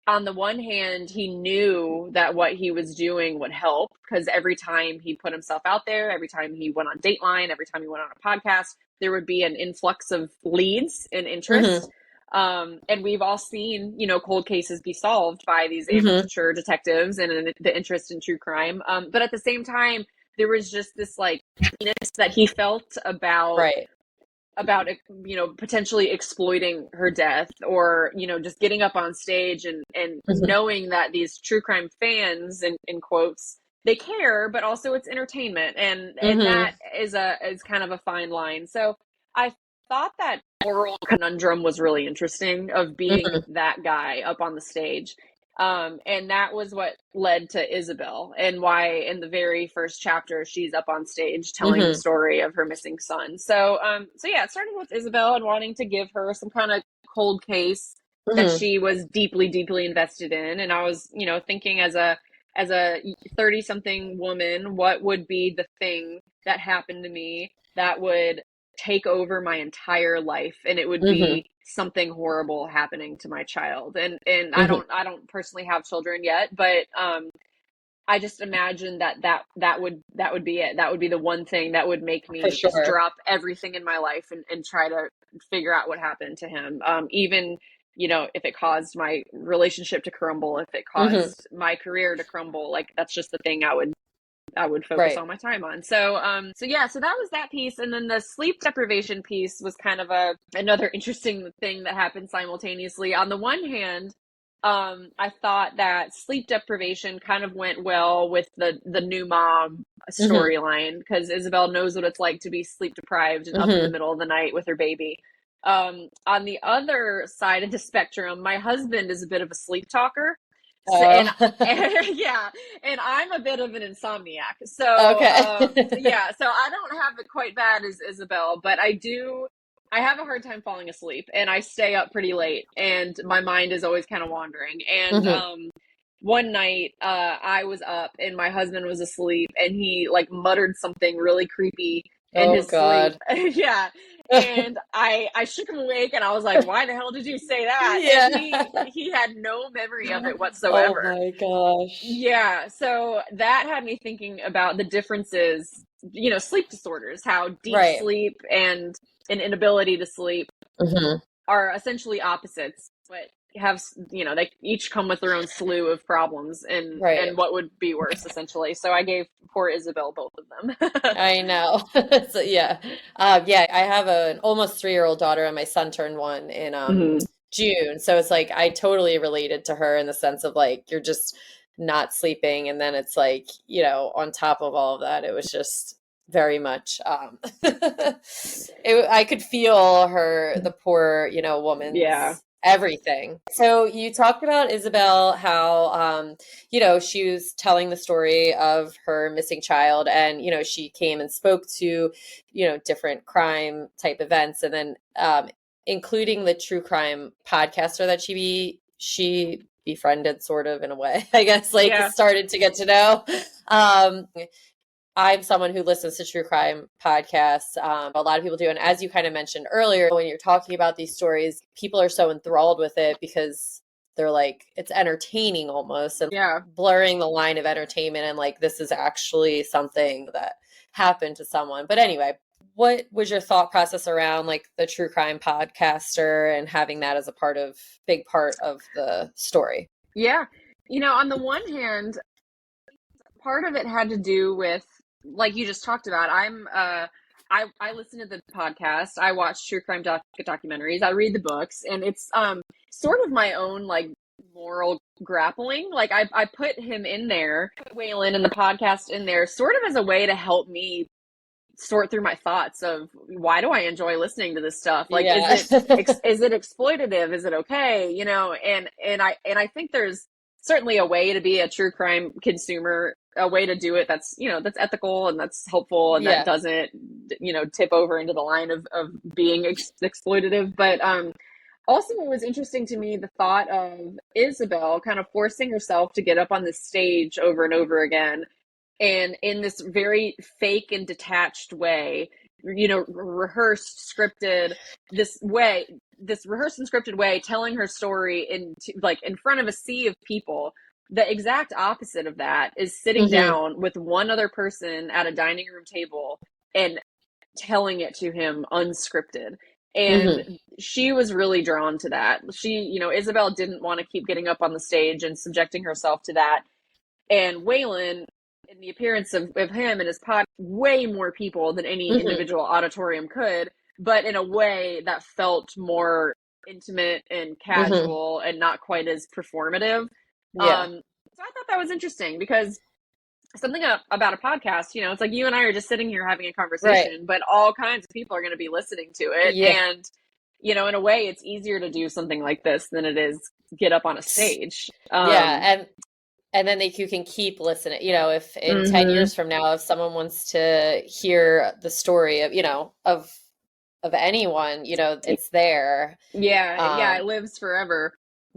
on the one hand, he knew that what he was doing would help, because every time he put himself out there, every time he went on Dateline, every time he went on a podcast, there would be an influx of leads and interest. And we've all seen, cold cases be solved by these amateur detectives and the interest in true crime. But at the same time, there was just this like that he felt Right. about potentially exploiting her death, or just getting up on stage and knowing that these true crime fans, in quotes, they care, but also it's entertainment, and that is kind of a fine line. So I thought that moral conundrum was really interesting, of being that guy up on the stage. And that was what led to Isabel, and why in the very first chapter she's up on stage telling the story of her missing son. So yeah, it started with Isabel and wanting to give her some kind of cold case that she was deeply, deeply invested in. And I was, thinking as a 30-something woman, what would be the thing that happened to me that would take over my entire life, and it would be something horrible happening to my child. And I don't personally have children yet, but I just imagine that would be it. That would be the one thing that would make me just drop everything in my life and try to figure out what happened to him. Even, if it caused my relationship to crumble, if it caused my career to crumble, like that's just the thing I would focus all my time on. So yeah, so that was that piece. And then the sleep deprivation piece was kind of another interesting thing that happened simultaneously. On the one hand, I thought that sleep deprivation kind of went well with the new mom storyline, because Isabel knows what it's like to be sleep deprived and up in the middle of the night with her baby. On the other side of the spectrum, my husband is a bit of a sleep talker. So, and yeah, and I'm a bit of an insomniac. So yeah, so I don't have it quite bad as Isabel, but I have a hard time falling asleep, and I stay up pretty late, and my mind is always kind of wandering. And one night I was up and my husband was asleep, and he like muttered something really creepy in his sleep. Yeah. And I shook him awake, and I was like, why the hell did you say that? Yeah. And he had no memory of it whatsoever. Oh my gosh. Yeah. So that had me thinking about the differences, sleep disorders, how deep sleep and an inability to sleep are essentially opposites, but have, they each come with their own slew of problems and Right. what would be worse, essentially. So I gave poor Isabel both of them. I know. So, yeah. Yeah, I have an almost 3-year-old daughter and my son turned one in Mhm. June. So it's like I totally related to her in the sense of like you're just not sleeping and then it's like, on top of all of that, it was just very much I could feel the poor, Yeah. woman's everything. So you talked about Isabel, how she was telling the story of her missing child and, she came and spoke to, different crime type events and then including the true crime podcaster that she befriended sort of in a way, I guess, like Yeah. started to get to know. I'm someone who listens to true crime podcasts. A lot of people do. And as you kind of mentioned earlier, when you're talking about these stories, people are so enthralled with it because they're like, it's entertaining almost and Yeah. blurring the line of entertainment and like, this is actually something that happened to someone. But anyway, what was your thought process around like the true crime podcaster and having that as big part of the story? Yeah. On the one hand, part of it had to do with, like you just talked about, I listen to the podcast, I watch true crime documentaries, I read the books, and it's sort of my own like moral grappling. Like I put him in there, put Waylon and the podcast in there sort of as a way to help me sort through my thoughts of why do I enjoy listening to this stuff? Like, Yeah. is it exploitative? Is it okay? And I think there's certainly a way to be a true crime consumer, a way to do it that's that's ethical and that's helpful and that Yeah. doesn't tip over into the line of being exploitative. But also, it was interesting to me the thought of Isabel kind of forcing herself to get up on this stage over and over again and in this very fake and detached way, rehearsed, scripted, this rehearsed and scripted way, telling her story in front of a sea of people. The exact opposite of that is sitting down with one other person at a dining room table and telling it to him unscripted. And she was really drawn to that. Isabel didn't want to keep getting up on the stage and subjecting herself to that. And Waylon, in the appearance of him and his pod, way more people than any individual auditorium could, but in a way that felt more intimate and casual and not quite as performative. Yeah. So I thought that was interesting because something about a podcast, it's like you and I are just sitting here having a conversation, Right. but all kinds of people are going to be listening to it. Yeah. And, in a way, it's easier to do something like this than it is get up on a stage. Yeah. And then you can keep listening, if in 10 years from now, if someone wants to hear the story of anyone, it's there. Yeah. It lives forever.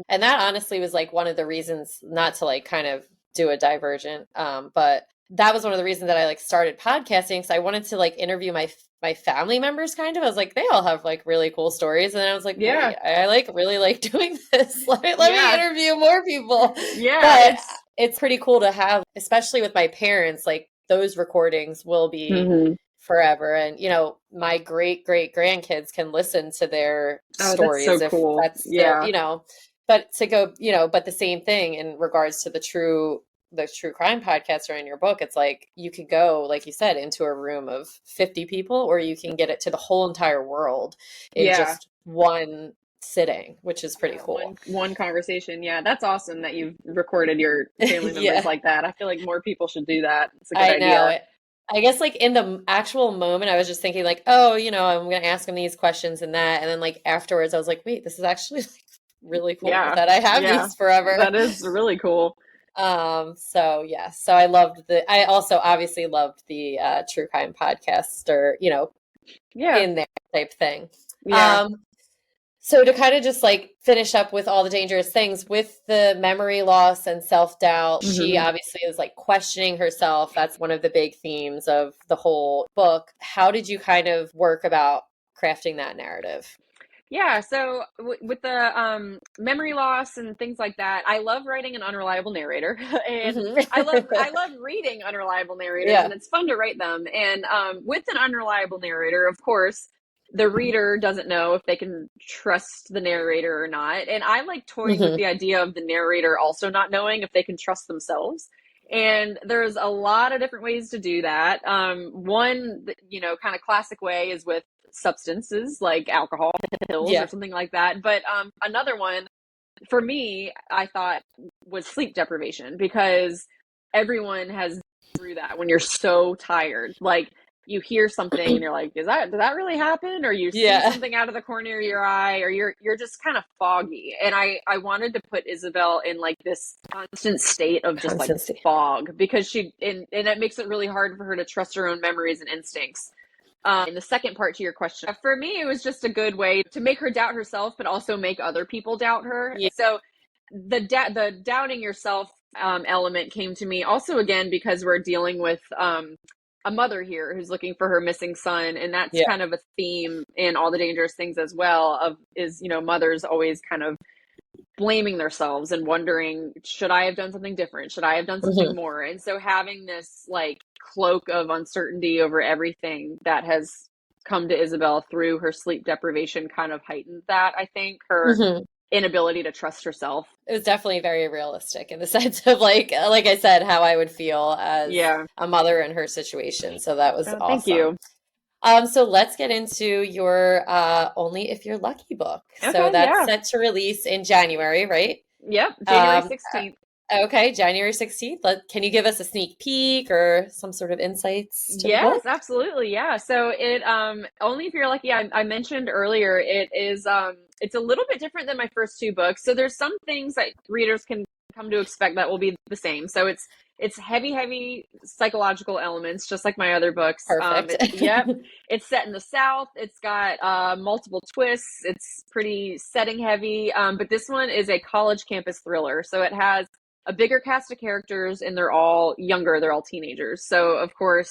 And that honestly was like one of the reasons, not to like kind of do a divergent, but that was one of the reasons that I like started podcasting. So I wanted to like interview my family members kind of. I was like, they all have like really cool stories. And then I was like, Yeah, wait, I like really like doing this. Let me interview more people. Yeah. But it's pretty cool to have, especially with my parents, like those recordings will be forever. And, my great grandkids can listen to their stories. That's so cool. That's still, but to go, but the same thing in regards to the true crime podcasts are in your book. It's like you could go, like you said, into a room of 50 people, or you can get it to the whole entire world in just one sitting, which is pretty cool. One conversation. Yeah, that's awesome that you've recorded your family members like that. I feel like more people should do that. It's a good idea. Know. I guess like in the actual moment, I was just thinking like, oh, I'm going to ask them these questions and that. And then like afterwards, I was like, wait, this is actually like really cool that I have these forever. That is really cool. So I I also obviously loved the true crime podcast or, in there type thing. Yeah. So to kind of just like finish up with all the dangerous things with the memory loss and self-doubt, she obviously is like questioning herself. That's one of the big themes of the whole book. How did you kind of work about crafting that narrative? Yeah, so with the memory loss and things like that, I love writing an unreliable narrator, and I love reading unreliable narrators, and it's fun to write them. And with an unreliable narrator, of course, the reader doesn't know if they can trust the narrator or not. And I like toying with the idea of the narrator also not knowing if they can trust themselves. And there's a lot of different ways to do that. One, kind of classic way is with substances like alcohol, pills, or something like that. But another one for me, I thought, was sleep deprivation, because everyone has through that when you're so tired. Like, you hear something and you're like, did that really happen? Or you see something out of the corner of your eye, or you're just kind of foggy. And I wanted to put Isabel in like this constant state of just like fog, because and it makes it really hard for her to trust her own memories and instincts. In the second part to your question, for me, it was just a good way to make her doubt herself, but also make other people doubt her. Yeah. So the doubting yourself element came to me also, again, because we're dealing with a mother here who's looking for her missing son. And that's kind of a theme in All the Dangerous Things as well, mothers always kind of blaming themselves and wondering, should I have done something different? Should I have done something more? And so having this like cloak of uncertainty over everything that has come to Isabel through her sleep deprivation kind of heightened that, I think, her inability to trust herself. It was definitely very realistic in the sense of like I said, how I would feel as a mother in her situation. So that was awesome. Thank you. So let's get into your Only If You're Lucky book. Okay, so that's set to release in January, right? Yep, January 16th. Okay, January 16th. Can you give us a sneak peek or some sort of insights to the book? Yes, absolutely. Yeah. So it Only If You're Lucky, I mentioned earlier, it is it's a little bit different than my first two books. So there's some things that readers can come to expect that will be the same. So it's heavy psychological elements, just like my other books. Perfect. It's set in the South. It's got multiple twists. It's pretty setting heavy. But this one is a college campus thriller. So it has a bigger cast of characters, and they're all younger. They're all teenagers. So of course,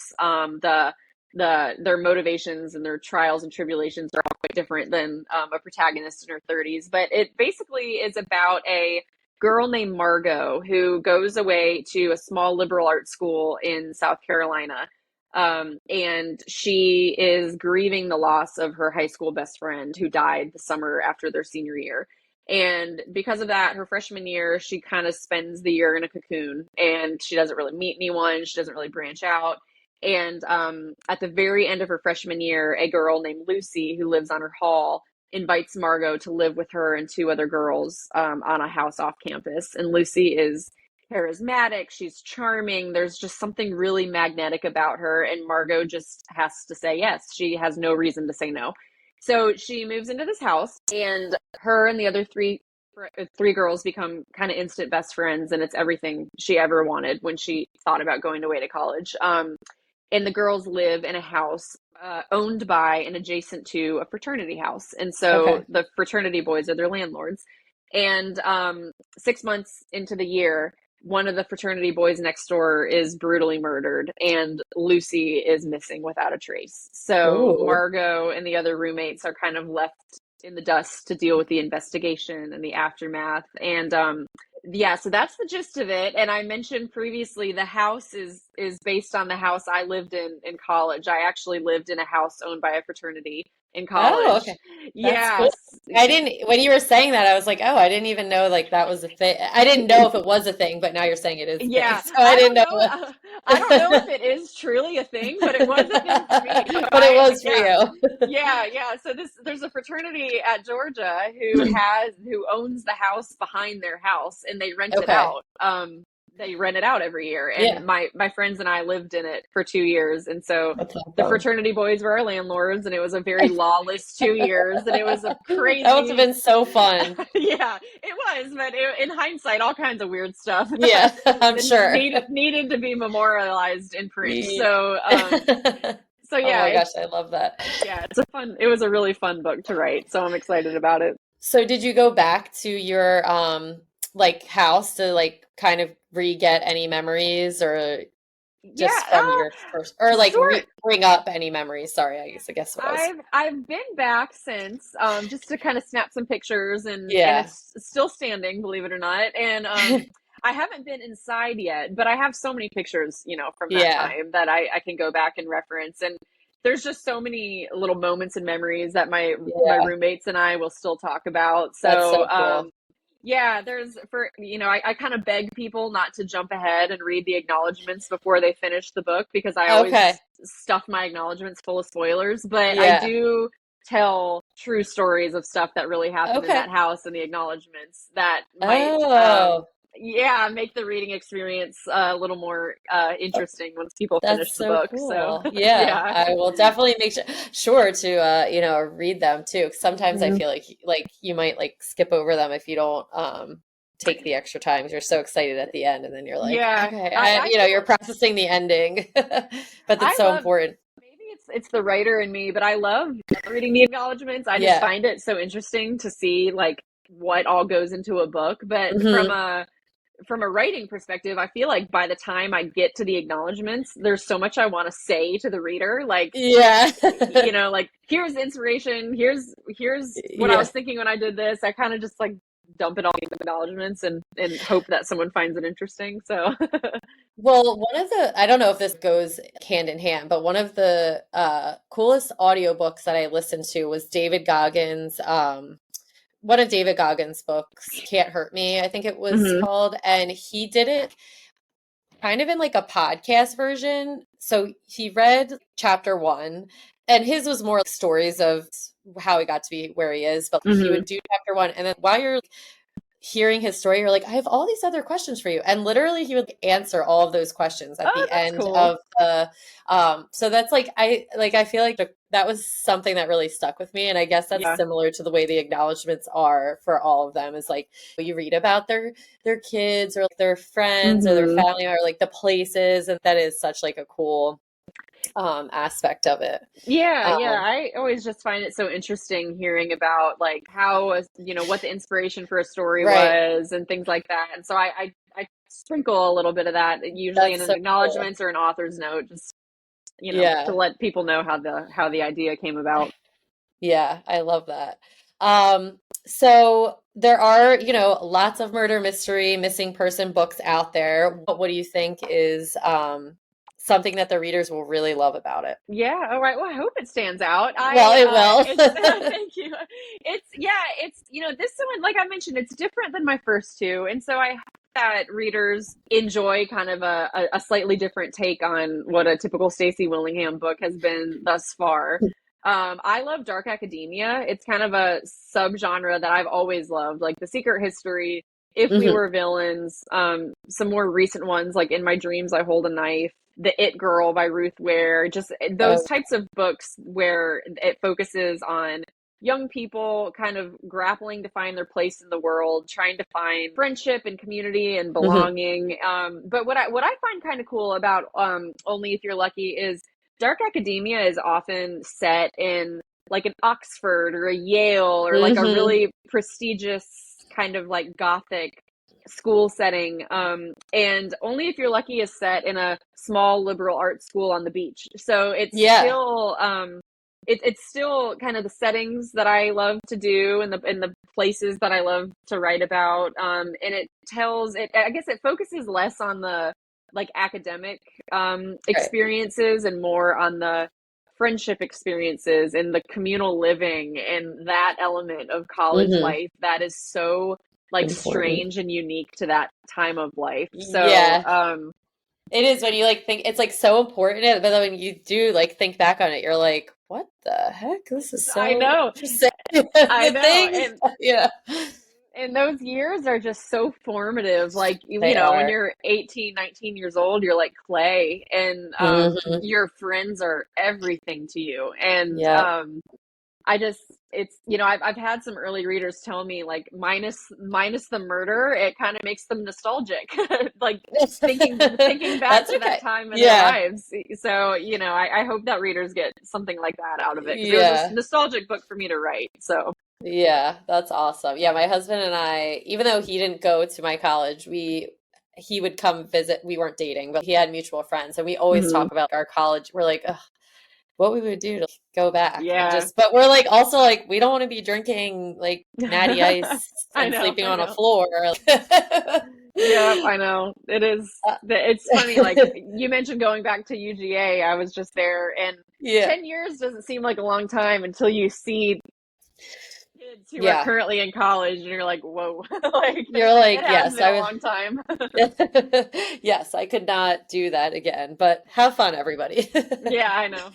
their motivations and their trials and tribulations are all quite different than a protagonist in her 30s. But it basically is about a girl named Margot who goes away to a small liberal arts school in South Carolina. And she is grieving the loss of her high school best friend who died the summer after their senior year. And because of that, her freshman year, she kind of spends the year in a cocoon, and she doesn't really meet anyone. She doesn't really branch out. And at the very end of her freshman year, a girl named Lucy, who lives on her hall, invites Margot to live with her and two other girls on a house off campus. And Lucy is charismatic. She's charming. There's just something really magnetic about her. And Margot just has to say yes. She has no reason to say no. So she moves into this house, and her and the other three girls become kind of instant best friends. And it's everything she ever wanted when she thought about going away to college. And the girls live in a house owned by and adjacent to a fraternity house. And so the fraternity boys are their landlords. And 6 months into the year, one of the fraternity boys next door is brutally murdered, and Lucy is missing without a trace. So Margot and the other roommates are kind of left in the dust to deal with the investigation and the aftermath. And so that's the gist of it. And I mentioned previously, the house is based on the house I lived in college. I actually lived in a house owned by a fraternity in college. Oh, okay. That's cool. When you were saying that, I was like, oh, I didn't even know like that was a thing. I didn't know if it was a thing, but now you're saying it is. Yeah. So I didn't know. I don't know if it is truly a thing, but it was a thing for me. So but it was for you. Yeah. So there's a fraternity at Georgia who owns the house behind their house, and they rent it out. They rent it out every year. And my friends and I lived in it for 2 years. And so the fraternity boys were our landlords, and it was a very lawless 2 years. And it was a crazy. That must have been so fun. Yeah, it was. But in hindsight, all kinds of weird stuff. Yeah, I'm sure. Needed to be memorialized in print. So, so yeah. Oh my gosh, I love that. Yeah, it was a really fun book to write. So I'm excited about it. So did you go back to your house to like kind of re-get any memories, or just from your first, or like bring up any memories? Sorry, I guess what I've been back since just to kind of snap some pictures, and it's still standing, believe it or not. And I haven't been inside yet, but I have so many pictures, from that time that I can go back and reference. And there's just so many little moments and memories that my Yeah, roommates and I will still talk about. that's So, so cool. yeah, there's for I kind of beg people not to jump ahead and read the acknowledgments before they finish the book because I Okay. always stuff my acknowledgments full of spoilers. But I Yeah. do tell true stories of stuff that really happened in Okay. that house and the acknowledgments that might Oh, yeah, make the reading experience a little more interesting once people finish that's the so book. So, cool. Yeah, yeah. I will definitely make sure to read them too. 'Cause sometimes I Mhm. feel like you might like skip over them if you don't take the extra time 'cause you're so excited at the end and then you're like, Yeah. okay, I you're feel processing the ending. But it's I so love important. maybe it's the writer in me, but I love reading the acknowledgments. I just Yeah. find it so interesting to see like what all goes into a book. But Hmm. from a writing perspective, I feel like by the time I get to the acknowledgments, there's so much I want to say to the reader. Like, Yeah. like here's inspiration, here's what I was Yeah. thinking when I did this. I kind of just like dump it all in the acknowledgments and hope that someone finds it interesting. So Well, one of the, I don't know if this goes hand in hand, but one of the coolest audiobooks that I listened to was David Goggins, one of David Goggins' books, Can't Hurt Me, I think it was Mhm. called. And he did it kind of in like a podcast version. So he read chapter one, and his was more like stories of how he got to be where he is, but he Mhm. would do chapter one. And then while you're hearing his story, you're like, I have all these other questions for you. And literally he would answer all of those questions at Oh, the that's end cool. of the so that's like I feel like that was something that really stuck with me. And I guess that's Yeah. similar to the way the acknowledgments are for all of them is like you read about their kids or like their friends or their Mhm. family or like the places, and that is such like a cool aspect of it. Yeah, yeah. Um I always just find it so interesting hearing about like how, what the inspiration for a story right. was and things like that. And so I sprinkle a little bit of that usually in That's an so cool. acknowledgments or an author's note, just, to Yeah. let people know how the idea came about. Yeah, I love that. So there are, lots of murder mystery, missing person books out there. What do you think is something that the readers will really love about it? Yeah. All right. Well, I hope it stands out. Well, it It's will. thank you. It's this one, like I mentioned, it's different than my first two, and so I hope that readers enjoy kind of a slightly different take on what a typical Stacy Willingham book has been thus far. I love dark academia. It's kind of a subgenre that I've always loved, like The Secret History, If We Hmm. Were Villains, some more recent ones like In My Dreams I Hold a Knife, The It Girl by Ruth Ware, just those Oh, types of books where it focuses on young people kind of grappling to find their place in the world, trying to find friendship and community and hmm. belonging. But what I find kind of cool about Only If You're Lucky is dark academia is often set in like an Oxford or a Yale or like a Hmm. really prestigious kind of like gothic school setting. And Only If You're Lucky is set in a small liberal arts school on the beach. So Yeah. it's still kind of the settings that I love to do and the places that I love to write about. And it tells it, I guess it focuses less on the like academic Right. experiences and more on the friendship experiences and the communal living and that element of college Hmm. life that is so like Important. strange and unique to that time of life. So, Yeah. It is when you like think it's like so important, but then when you do like think back on it, you're like, what the heck? This is I so know, interesting. I The know. things. Yeah. And those years are just so formative. Like, They when are. you're 18, 19 years old, you're like clay and Hmm. your friends are everything to you. And Yep. I just it's I've had some early readers tell me like minus the murder, it kind of makes them nostalgic, like thinking back That's to that okay. time in their Yeah. lives. So I hope that readers get something like that out of it because it was a Yeah. nostalgic book for me to write. So Yeah. That's awesome. Yeah, my husband and I, even though he didn't go to my college, he would come visit. We weren't dating, but he had mutual friends, and we always mhm. talk about our college. We're like, ugh, what we would do to go back and Yeah. just, but we're like also like we don't want to be drinking like natty ice I and know, sleeping I on a know. floor. Yeah, I know. It is. Uh, It's funny. Like you mentioned going back to UGA, I was just there, and yeah. 10 years doesn't seem like a long time until you see kids who are Yeah. currently in college, and you're like, whoa, like You're like, it has yes, been a long time. yes, I could not do that again, but have fun, everybody. Yeah, I know.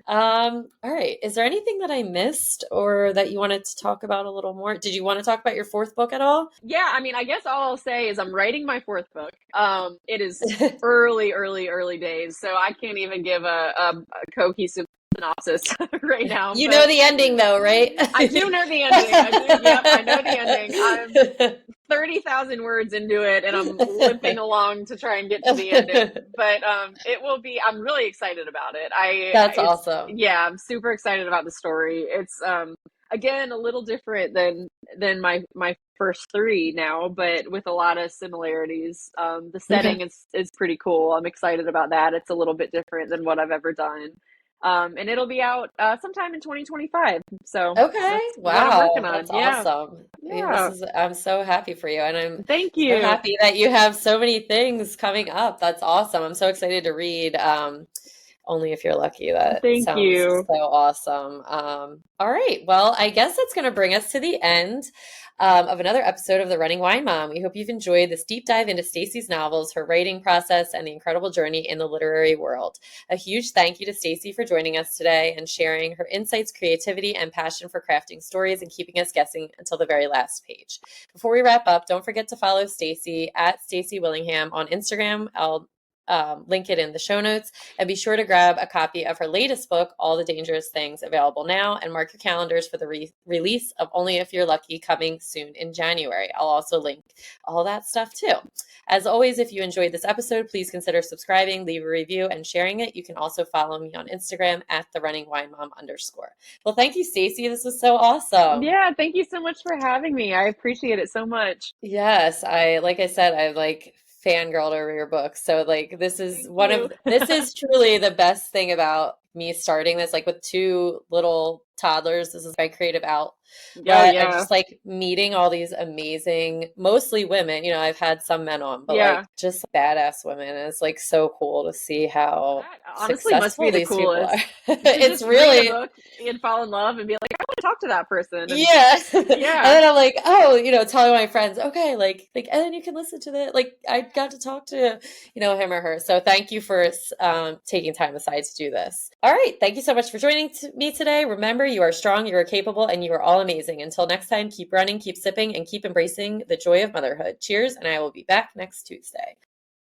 All right. Is there anything that I missed or that you wanted to talk about a little more? Did you want to talk about your fourth book at all? Yeah, I mean, I guess all I'll say is I'm writing my fourth book. It is early days, so I can't even give a cohesive synopsis right now. You know But the ending though, right? I do know the ending. I do. Yep, I know the ending. I'm 30,000 words into it, and I'm limping along to try and get to the ending. But it will be. I'm really excited about it. That's awesome. Yeah, I'm super excited about the story. It's again a little different than my first three now, but with a lot of similarities. The Okay. setting is pretty cool. I'm excited about that. It's a little bit different than what I've ever done. And it'll be out sometime in 2025. So Okay. that's what I'm Wow. working on. That's Yeah. awesome. I mean, Yeah. I'm so happy for you. And I'm Thank so you. happy that you have so many things coming up. That's awesome. I'm so excited to read. Only if you're lucky. That Thank sounds you. so awesome. All right. Well, I guess that's going to bring us to the end of another episode of The Running Wine Mom. We hope you've enjoyed this deep dive into Stacy's novels, her writing process, and the incredible journey in the literary world. A huge thank you to Stacy for joining us today and sharing her insights, creativity, and passion for crafting stories and keeping us guessing until the very last page. Before we wrap up, don't forget to follow Stacy at Stacy Willingham on Instagram. I'll link it in the show notes, and be sure to grab a copy of her latest book, All the Dangerous Things, available now, and mark your calendars for the release of Only If You're Lucky, coming soon in January. I'll also link all that stuff too. As always, if you enjoyed this episode, please consider subscribing, leave a review, and sharing it. You can also follow me on Instagram at @therunningwinemom_. Well, thank you, Stacy. This was so awesome. Yeah, thank you so much for having me. I appreciate it so much. Yes, like I said, I like fangirled over your book. So like Thank you. this is truly the best thing about me starting this, like with two little toddlers. This is my creative outlet. Oh And yeah. just like meeting all these amazing, mostly women, I've had some men on, but like Yeah. just badass women. And it's like so cool to see how That honestly must be successful the these people are. coolest. To It's just read a really book and fall in love and be like, I want to talk to that person. And yeah. And yeah. then I'm like, oh, telling my friends, okay, like, and then you can listen to the, like, I got to talk to, him or her. So thank you for taking time aside to do this. All right. Thank you so much for joining me today. Remember, you are strong, you are capable, and you are all amazing. Until next time, keep running, keep sipping, and keep embracing the joy of motherhood. Cheers. And I will be back next Tuesday.